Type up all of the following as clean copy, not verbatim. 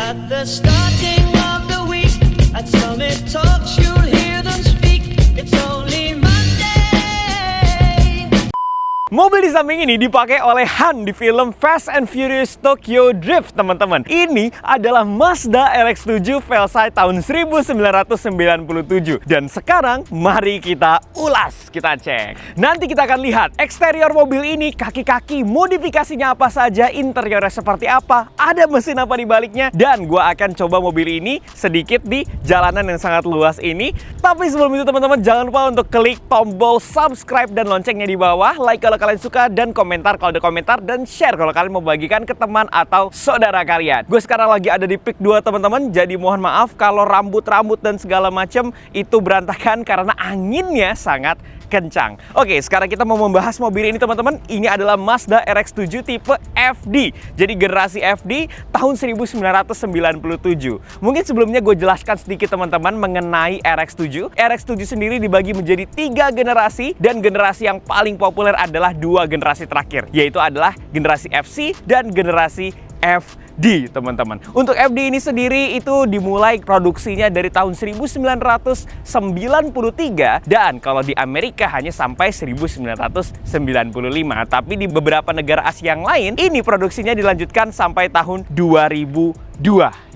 At the starting of the week, at Summit Talks, you'll hear them speak. It's only Monday. Mobil di samping ini dipakai oleh Han di film Fast and Furious Tokyo Drift, teman-teman. Ini adalah Mazda RX-7 Velosyte tahun 1997. Dan sekarang mari kita ulas, kita cek. Nanti kita akan lihat eksterior mobil ini, kaki-kaki, modifikasinya apa saja, interiornya seperti apa, ada mesin apa di baliknya, dan gua akan coba mobil ini sedikit di jalanan yang sangat luas ini. Tapi sebelum itu teman-teman, jangan lupa untuk klik tombol subscribe dan loncengnya di bawah, like kalau kalian suka, dan komentar kalau ada komentar, dan share kalau kalian mau bagikan ke teman atau saudara kalian. Gue sekarang lagi ada di Pick 2 teman-teman, jadi mohon maaf kalau rambut-rambut dan segala macam itu berantakan karena anginnya sangat kencang. Oke, sekarang kita mau membahas mobil ini teman-teman. Ini adalah Mazda RX-7 tipe FD. Jadi generasi FD tahun 1997. Mungkin sebelumnya gue jelaskan sedikit teman-teman mengenai RX-7. RX-7 sendiri dibagi menjadi 3 generasi, dan generasi yang paling populer adalah 2 generasi terakhir, yaitu adalah generasi FC dan generasi FD, teman-teman. Untuk FD ini sendiri itu dimulai produksinya dari tahun 1993, dan kalau di Amerika hanya sampai 1995. Tapi di beberapa negara Asia yang lain, ini produksinya dilanjutkan sampai tahun 2002.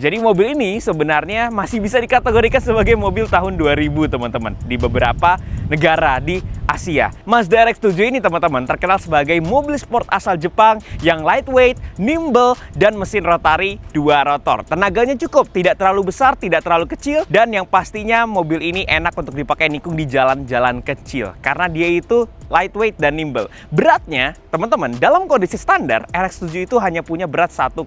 Jadi mobil ini sebenarnya masih bisa dikategorikan sebagai mobil tahun 2000, teman-teman, di beberapa negara di Asia. Mazda RX-7 ini teman-teman terkenal sebagai mobil sport asal Jepang yang lightweight, nimble, dan mesin rotari 2 rotor. Tenaganya cukup, tidak terlalu besar, tidak terlalu kecil, dan yang pastinya mobil ini enak untuk dipakai nikung di jalan-jalan kecil karena dia itu lightweight dan nimble. Beratnya, teman-teman, dalam kondisi standar RX-7 itu hanya punya berat 1,2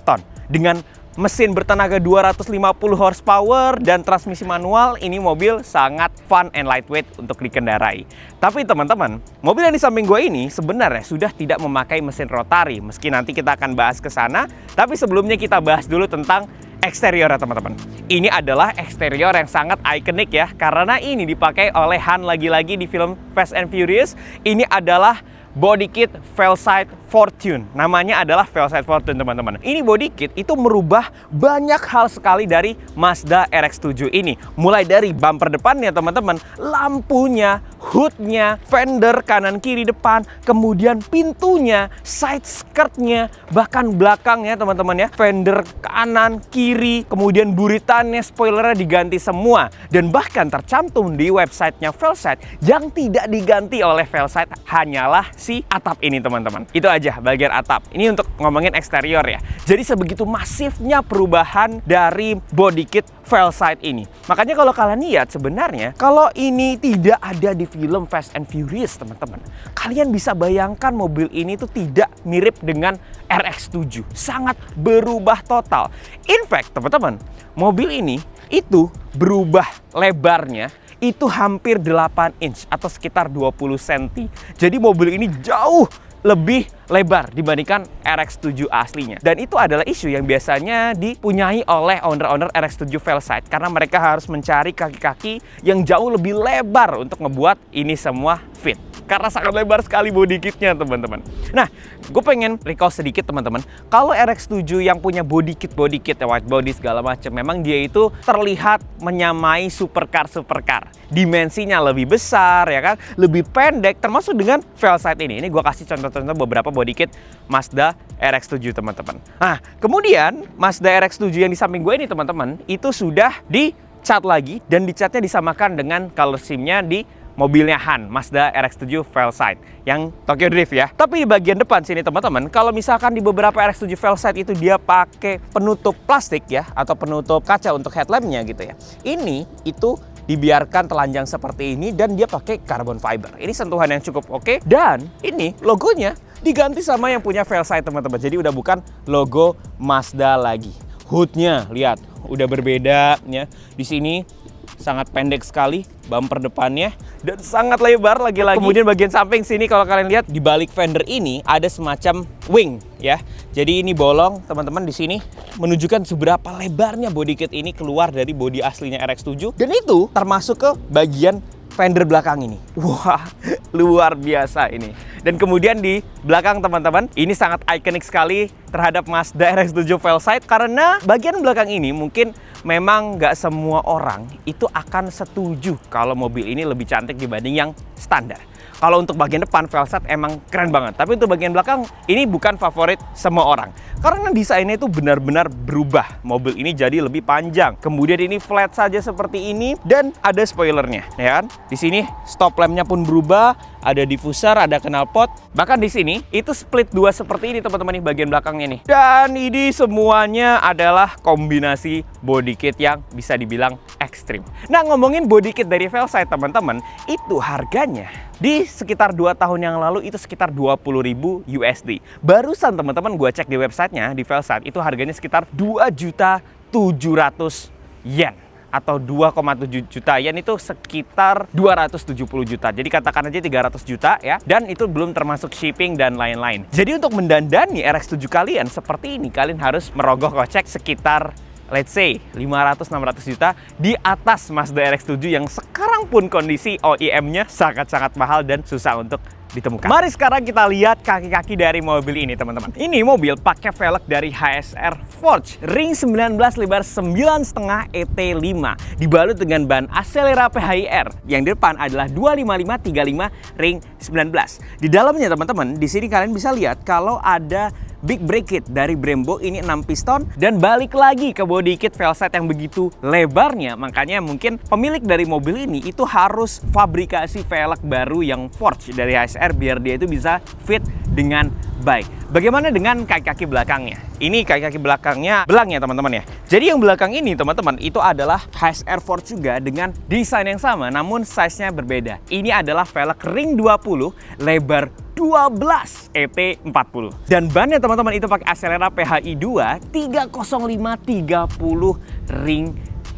ton. Dengan mesin bertenaga 250 horsepower dan transmisi manual, ini mobil sangat fun and lightweight untuk dikendarai. Tapi teman-teman, mobil yang di samping gue ini sebenarnya sudah tidak memakai mesin rotari, meski nanti kita akan bahas ke sana. Tapi sebelumnya kita bahas dulu tentang eksteriornya teman-teman. Ini adalah eksterior yang sangat ikonik ya, karena ini dipakai oleh Han lagi-lagi di film Fast and Furious. Ini adalah body kit Velosyte Fortune. Namanya adalah Velosyte Fortune, teman-teman. Ini body kit itu merubah banyak hal sekali dari Mazda RX-7 ini. Mulai dari bumper depannya, teman-teman, lampunya, hoodnya, fender kanan kiri depan, kemudian pintunya, side skirtnya, bahkan belakangnya, teman-teman ya, fender kanan kiri, kemudian buritannya, spoilernya diganti semua. Dan bahkan tercantum di websitenya Velosyte, yang tidak diganti oleh Velosyte hanyalah si atap ini, teman-teman. Itu aja bagian atap. Ini untuk ngomongin eksterior ya. Jadi sebegitu masifnya perubahan dari body kit Velosyte ini. Makanya kalau kalian lihat sebenarnya, kalau ini tidak ada di film Fast and Furious, teman-teman, kalian bisa bayangkan mobil ini tuh tidak mirip dengan RX-7. Sangat berubah total. In fact, teman-teman, mobil ini itu berubah lebarnya itu hampir 8 inch atau sekitar 20 cm. Jadi mobil ini jauh lebih lebar dibandingkan RX-7 aslinya. Dan itu adalah isu yang biasanya dipunyai oleh owner-owner RX-7 Velosyte, karena mereka harus mencari kaki-kaki yang jauh lebih lebar untuk ngebuat ini semua fit. Karena sangat lebar sekali body kitnya, teman-teman. Nah, gue pengen recall sedikit, teman-teman. Kalau RX-7 yang punya body kit ya, white body segala macam, memang dia itu terlihat menyamai supercar. Dimensinya lebih besar, ya kan? Lebih pendek, termasuk dengan Velosyte ini. Ini gue kasih contoh-contoh beberapa body kit Mazda RX-7, teman-teman. Nah, kemudian Mazda RX-7 yang di samping gue ini, teman-teman, itu sudah dicat lagi, dan dicatnya disamakan dengan color scheme-nya di mobilnya Han, Mazda RX-7 Velosyte yang Tokyo Drift ya. Tapi di bagian depan sini, teman-teman, kalau misalkan di beberapa RX-7 Velosyte itu dia pakai penutup plastik ya, atau penutup kaca untuk headlampnya gitu ya. Ini itu dibiarkan telanjang seperti ini, dan dia pakai carbon fiber. Ini sentuhan yang cukup oke. Dan ini logonya diganti sama yang punya Velosyte, teman-teman. Jadi udah bukan logo Mazda lagi. Hoodnya lihat udah berbeda ya. Di sini sangat pendek sekali bumper depannya dan sangat lebar lagi-lagi. Kemudian bagian samping sini kalau kalian lihat di balik fender ini ada semacam wing ya. Jadi ini bolong, teman-teman, di sini menunjukkan seberapa lebarnya body kit ini keluar dari body aslinya RX-7, dan itu termasuk ke bagian fender belakang ini. Wah, luar biasa ini. Dan kemudian di belakang teman-teman, ini sangat ikonik sekali terhadap Mazda RX-7 Velocyte karena bagian belakang ini mungkin memang nggak semua orang itu akan setuju kalau mobil ini lebih cantik dibanding yang standar. Kalau untuk bagian depan Velocyte emang keren banget, tapi untuk bagian belakang ini bukan favorit semua orang. Karena desainnya itu benar-benar berubah. Mobil ini jadi lebih panjang. Kemudian ini flat saja seperti ini dan ada spoilernya, ya kan? Di sini stop lampnya pun berubah, ada diffuser, ada knalpot. Bahkan di sini itu split dua seperti ini teman-teman nih bagian belakangnya nih. Dan ini semuanya adalah kombinasi body kit yang bisa dibilang ekstrim. Nah, ngomongin body kit dari Velocyte teman-teman, itu harganya di sekitar 2 tahun yang lalu itu sekitar 20.000 USD. Barusan teman-teman gue cek di websitenya di Velocyte itu harganya sekitar 2.700.000 yen. Atau 2,7 juta yen itu sekitar 270 juta. Jadi katakan aja 300 juta ya. Dan itu belum termasuk shipping dan lain-lain. Jadi untuk mendandani RX-7 kalian seperti ini, kalian harus merogoh kocek sekitar let's say 500-600 juta di atas Mazda RX-7 yang sekarang pun kondisi OEM-nya sangat-sangat mahal dan susah untuk ditemukan. Mari sekarang kita lihat kaki-kaki dari mobil ini teman-teman. Ini mobil pakai velg dari HSR Forge ring 19 lebar 9,5 ET5 dibalut dengan ban Accelera PHIR yang di depan adalah 255-35 ring 19. Di dalamnya teman-teman, di sini kalian bisa lihat kalau ada big brake kit dari Brembo, ini 6 piston dan balik lagi ke body kit Velocyte yang begitu lebarnya. Makanya mungkin pemilik dari mobil ini itu harus fabrikasi velg baru yang Forge dari HSR biar dia itu bisa fit dengan baik. Bagaimana dengan kaki-kaki belakangnya? Ini kaki-kaki belakangnya belang ya teman-teman ya. Jadi yang belakang ini teman-teman itu adalah HSR Forge juga dengan desain yang sama namun size-nya berbeda. Ini adalah velg ring 20 lebar 12 ET40 dan bannya teman-teman itu pakai Accelera PHI 2 305/30 ring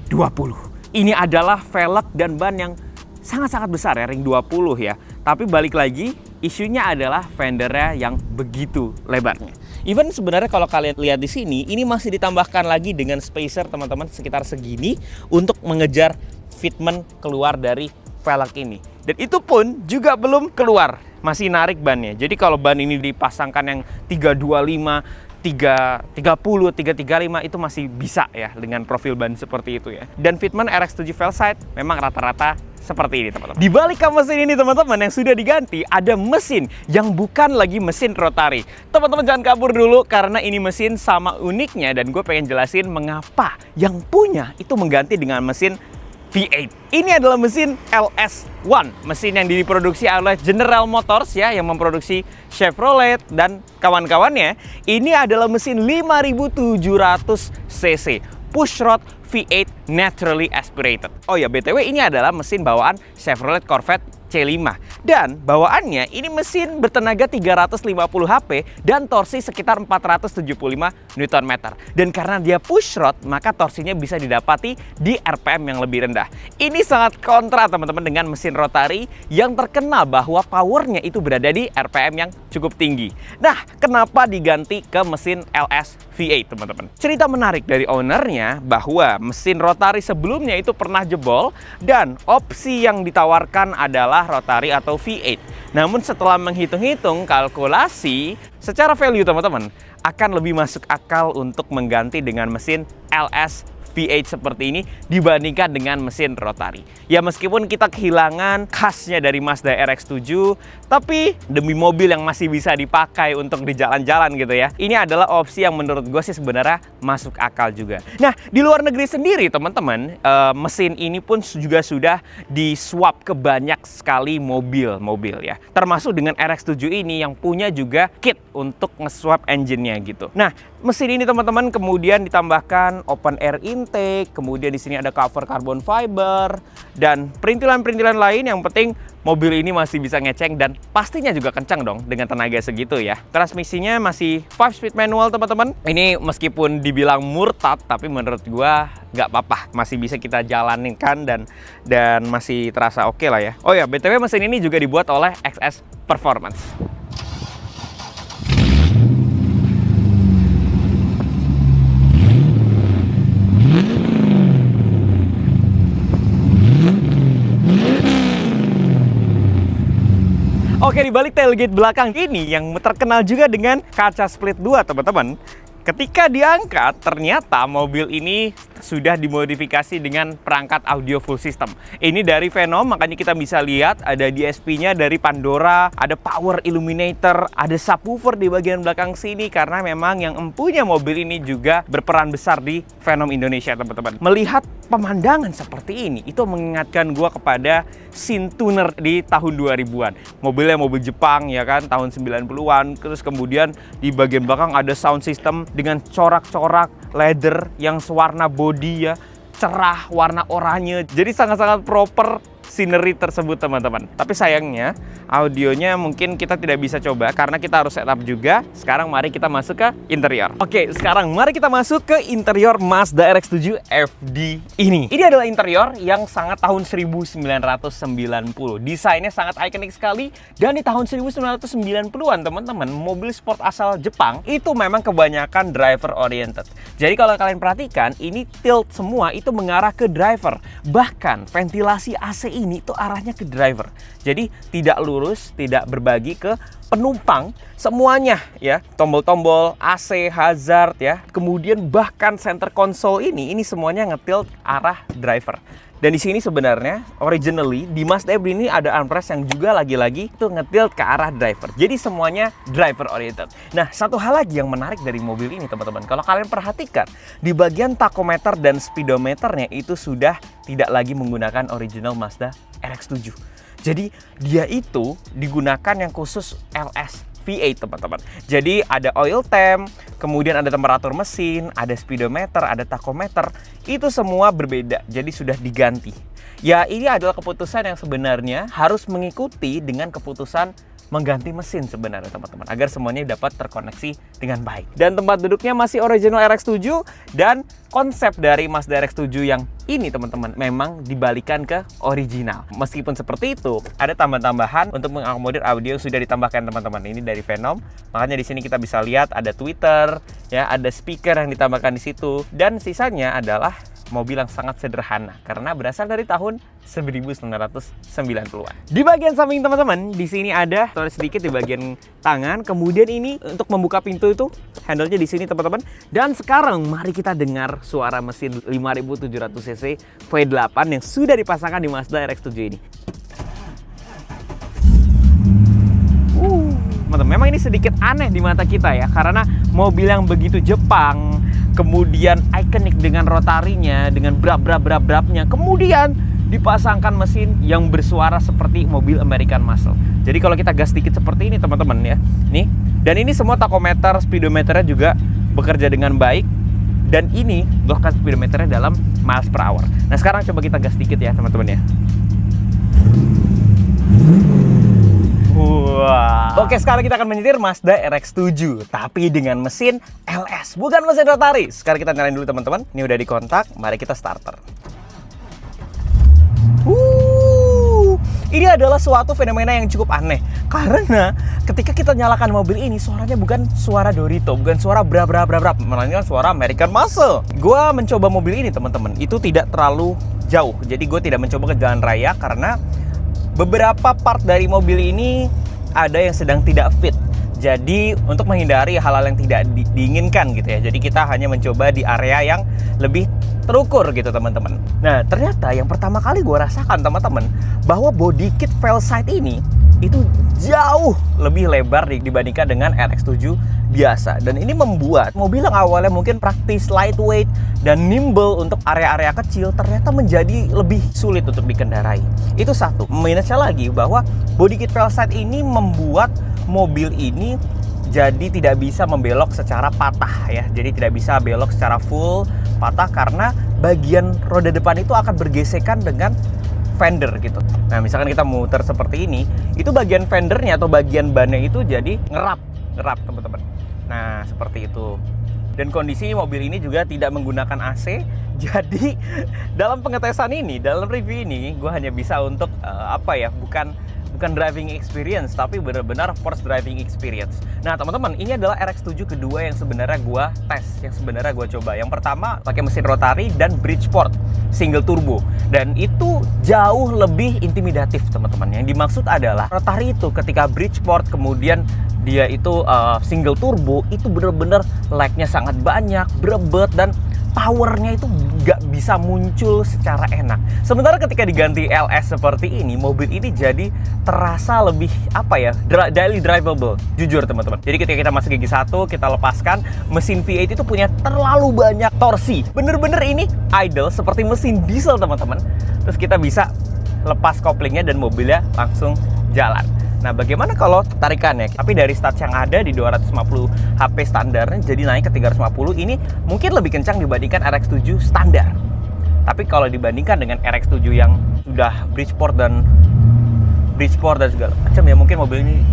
20. Ini adalah velg dan ban yang sangat-sangat besar ya, ring 20 ya. Tapi balik lagi, isunya adalah fendernya yang begitu lebarnya. Even sebenarnya kalau kalian lihat di sini, ini masih ditambahkan lagi dengan spacer teman-teman sekitar segini untuk mengejar fitment keluar dari velg ini. Dan itu pun juga belum keluar, masih narik bannya. Jadi kalau ban ini dipasangkan yang 325, 330, 335 itu masih bisa ya dengan profil ban seperti itu ya. Dan fitment RX-7 Velocyte memang rata-rata seperti ini teman-teman. Di balik ke mesin ini teman-teman yang sudah diganti ada mesin yang bukan lagi mesin rotary. Teman-teman jangan kabur dulu karena ini mesin sama uniknya dan gue pengen jelasin mengapa yang punya itu mengganti dengan mesin V8. Ini adalah mesin LS1, mesin yang diproduksi oleh General Motors ya, yang memproduksi Chevrolet dan kawan-kawannya. Ini adalah mesin 5.700 cc pushrod V8 naturally aspirated. Oh ya, BTW ini adalah mesin bawaan Chevrolet Corvette C5. Dan bawaannya ini mesin bertenaga 350 HP dan torsi sekitar 475 Nm. Dan karena dia pushrod, maka torsinya bisa didapati di RPM yang lebih rendah. Ini sangat kontra teman-teman dengan mesin rotary yang terkenal bahwa powernya itu berada di RPM yang cukup tinggi. Nah, kenapa diganti ke mesin LS V8 teman-teman? Cerita menarik dari ownernya bahwa mesin rotary sebelumnya itu pernah jebol dan opsi yang ditawarkan adalah rotary atau V8. Namun setelah menghitung-hitung kalkulasi, secara value teman-teman akan lebih masuk akal untuk mengganti dengan mesin LS V8 seperti ini dibandingkan dengan mesin rotary. Ya meskipun kita kehilangan khasnya dari Mazda RX-7, tapi demi mobil yang masih bisa dipakai untuk di jalan-jalan gitu ya, ini adalah opsi yang menurut gue sih sebenarnya masuk akal juga. Nah, di luar negeri sendiri teman-teman, mesin ini pun juga sudah di-swap ke banyak sekali mobil-mobil ya. Termasuk dengan RX-7 ini yang punya juga kit untuk nge-swap engine-nya gitu. Nah, mesin ini teman-teman kemudian ditambahkan open air intake, kemudian di sini ada cover carbon fiber dan perintilan-perintilan lain. Yang penting mobil ini masih bisa ngeceng dan pastinya juga kencang dong dengan tenaga segitu ya. Transmisinya masih 5-speed manual teman-teman. Ini meskipun dibilang murtad tapi menurut gua nggak apa-apa, masih bisa kita jalaninkan dan masih terasa oke lah ya. Oh ya, BTW mesin ini juga dibuat oleh XS Performance. Oke, di balik tailgate belakang ini yang terkenal juga dengan kaca split 2, teman-teman. Ketika diangkat, ternyata mobil ini sudah dimodifikasi dengan perangkat audio full system. Ini dari Venom, makanya kita bisa lihat ada DSP-nya dari Pandora, ada power illuminator, ada subwoofer di bagian belakang sini karena memang yang empunya mobil ini juga berperan besar di Venom Indonesia, teman-teman. Melihat pemandangan seperti ini, itu mengingatkan gua kepada scene tuner di tahun 2000-an. Mobilnya mobil Jepang ya kan, tahun 90-an. Terus kemudian di bagian belakang ada sound system dengan corak-corak leather yang sewarna body ya, cerah, warna oranye. Jadi sangat-sangat proper scenery tersebut, teman-teman. Tapi sayangnya audionya mungkin kita tidak bisa coba karena kita harus setup juga. Sekarang mari kita masuk ke interior. Oke, sekarang mari kita masuk ke interior Mazda RX-7 FD ini. Ini adalah interior yang sangat tahun 1990. Desainnya sangat ikonik sekali dan di tahun 1990-an, teman-teman, mobil sport asal Jepang itu memang kebanyakan driver oriented. Jadi kalau kalian perhatikan, ini tilt semua itu mengarah ke driver. Bahkan ventilasi AC ini itu arahnya ke driver. Jadi tidak lurus, tidak berbagi ke penumpang, semuanya ya. Tombol-tombol, AC, hazard ya. Kemudian bahkan center console ini semuanya ngetilt arah driver. Dan di sini sebenarnya originally di Mazda FD ini ada armrest yang juga lagi-lagi itu ngetilt ke arah driver. Jadi semuanya driver oriented. Nah, satu hal lagi yang menarik dari mobil ini, teman-teman, kalau kalian perhatikan di bagian tachometer dan speedometernya itu sudah tidak lagi menggunakan original Mazda RX-7. Jadi dia itu digunakan yang khusus LS V8, teman-teman. Jadi ada oil temp, kemudian ada temperatur mesin, ada speedometer, ada tachometer. Itu semua berbeda, jadi sudah diganti. Ya, ini adalah keputusan yang sebenarnya harus mengikuti dengan keputusan mengganti mesin sebenarnya, teman-teman, agar semuanya dapat terkoneksi dengan baik. Dan tempat duduknya masih original RX-7 dan konsep dari Mazda RX-7 yang ini, teman-teman, memang dibalikan ke original. Meskipun seperti itu, ada tambahan-tambahan untuk mengakomodir audio yang sudah ditambahkan, teman-teman. Ini dari Venom. Makanya di sini kita bisa lihat ada Twitter, ya, ada speaker yang ditambahkan di situ, dan sisanya adalah mobil yang sangat sederhana karena berasal dari tahun 1990-an. Di bagian samping, teman-teman, di sini ada tulis sedikit di bagian tangan. Kemudian ini untuk membuka pintu itu handle-nya di sini, teman-teman. Dan sekarang mari kita dengar suara mesin 5700 cc V8 yang sudah dipasangkan di Mazda RX-7 ini. Teman-teman, memang ini sedikit aneh di mata kita ya, karena mobil yang begitu Jepang, kemudian ikonik dengan rotarinya, dengan brab-brab-brab-brabnya, kemudian dipasangkan mesin yang bersuara seperti mobil American Muscle. Jadi kalau kita gas dikit seperti ini, teman-teman ya, nih, dan ini semua tachometer, speedometernya juga bekerja dengan baik, dan ini bahkan speedometernya dalam miles per hour. Nah, sekarang coba kita gas dikit ya, teman-teman ya. Wow. Oke, sekarang kita akan menyetir Mazda RX-7, tapi dengan mesin LS, bukan mesin rotari. Sekarang kita nyalain dulu, teman-teman. Ini udah dikontak, mari kita starter. Ini adalah suatu fenomena yang cukup aneh, karena ketika kita nyalakan mobil ini, suaranya bukan suara Dorito, bukan suara brab-brab-brab, melainkan suara American Muscle. Gua mencoba mobil ini, teman-teman, itu tidak terlalu jauh. Jadi gue tidak mencoba ke jalan raya karena beberapa part dari mobil ini ada yang sedang tidak fit. Jadi untuk menghindari hal-hal yang tidak diinginkan gitu ya. Jadi kita hanya mencoba di area yang lebih terukur gitu, teman-teman. Nah, ternyata yang pertama kali gue rasakan, teman-teman, bahwa body kit fail side ini itu jauh lebih lebar dibandingkan dengan RX-7 biasa. Dan ini membuat mobil yang awalnya mungkin praktis, lightweight, dan nimble untuk area-area kecil ternyata menjadi lebih sulit untuk dikendarai. Itu satu. Minusnya lagi bahwa body kit fail side ini membuat mobil ini jadi tidak bisa membelok secara patah ya. Jadi tidak bisa belok secara full patah karena bagian roda depan itu akan bergesekan dengan fender gitu. Nah, misalkan kita muter seperti ini, itu bagian fendernya atau bagian bannya itu jadi ngerap, teman-teman. Nah, seperti itu. Dan kondisi mobil ini juga tidak menggunakan AC. Jadi dalam pengetesan ini, dalam review ini, gue hanya bisa untuk bukan bukan driving experience, tapi benar-benar first driving experience. Nah teman-teman, ini adalah RX-7 kedua yang sebenarnya gua tes, yang sebenarnya gua coba. Yang pertama pakai mesin rotary dan Bridgeport single turbo, dan itu jauh lebih intimidatif teman-teman. Yang dimaksud adalah rotary itu ketika Bridgeport kemudian dia itu single turbo, itu bener-bener lag-nya sangat banyak, berebet, dan powernya itu nggak bisa muncul secara enak. Sementara ketika diganti LS seperti ini, mobil ini jadi terasa lebih daily drivable. Jujur teman-teman. Jadi ketika kita masuk gigi 1, kita lepaskan, mesin V8 itu punya terlalu banyak torsi. Bener-bener ini idle seperti mesin diesel teman-teman. Terus kita bisa lepas koplingnya dan mobilnya langsung jalan. Nah, bagaimana kalau tarikannya? Tapi dari stats yang ada di 250 HP standarnya jadi naik ke 350, ini mungkin lebih kencang dibandingkan RX-7 standar. Tapi kalau dibandingkan dengan RX-7 yang sudah Bridgeport dan segala macam ya, mungkin mobil ini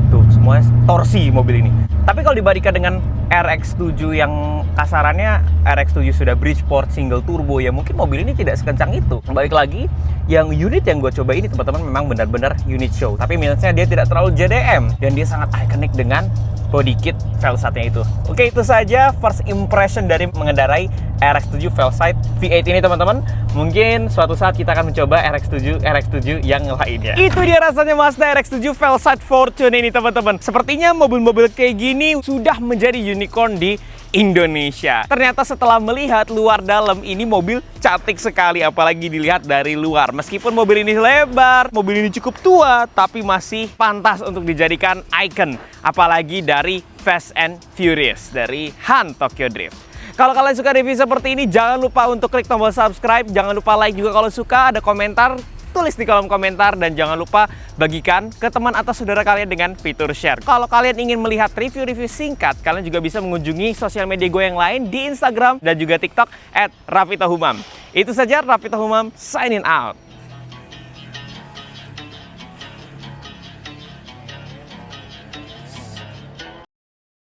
tuh semuanya torsi mobil ini. Tapi kalau dibandingkan dengan RX-7 yang kasarannya RX-7 sudah Bridgeport single turbo, ya mungkin mobil ini tidak sekencang itu. Balik lagi, yang unit yang gue coba ini teman-teman memang benar-benar unit show. Tapi minusnya dia tidak terlalu JDM dan dia sangat ikonik dengan body kit Velsat-nya itu. Oke, itu saja first impression dari mengendarai RX-7 Velsat V8 ini teman-teman. Mungkin suatu saat kita akan mencoba RX-7 yang lainnya. Itu dia rasanya Mazda RX-7 Velsat Fortune ini teman-teman. Sepertinya mobil-mobil kayak gini sudah menjadi unicorn di Indonesia. Ternyata setelah melihat luar dalam, ini mobil cantik sekali, apalagi dilihat dari luar. Meskipun mobil ini lebar, mobil ini cukup tua, tapi masih pantas untuk dijadikan icon, apalagi dari Fast and Furious, dari Han Tokyo Drift. Kalau kalian suka review seperti ini, jangan lupa untuk klik tombol subscribe, jangan lupa like juga kalau suka, ada komentar, tulis di kolom komentar, dan jangan lupa bagikan ke teman atau saudara kalian dengan fitur share. Kalau kalian ingin melihat review-review singkat, kalian juga bisa mengunjungi sosial media gue yang lain di Instagram dan juga TikTok @Raffi Tahumam. Itu saja, Raffi Tahumam signing out.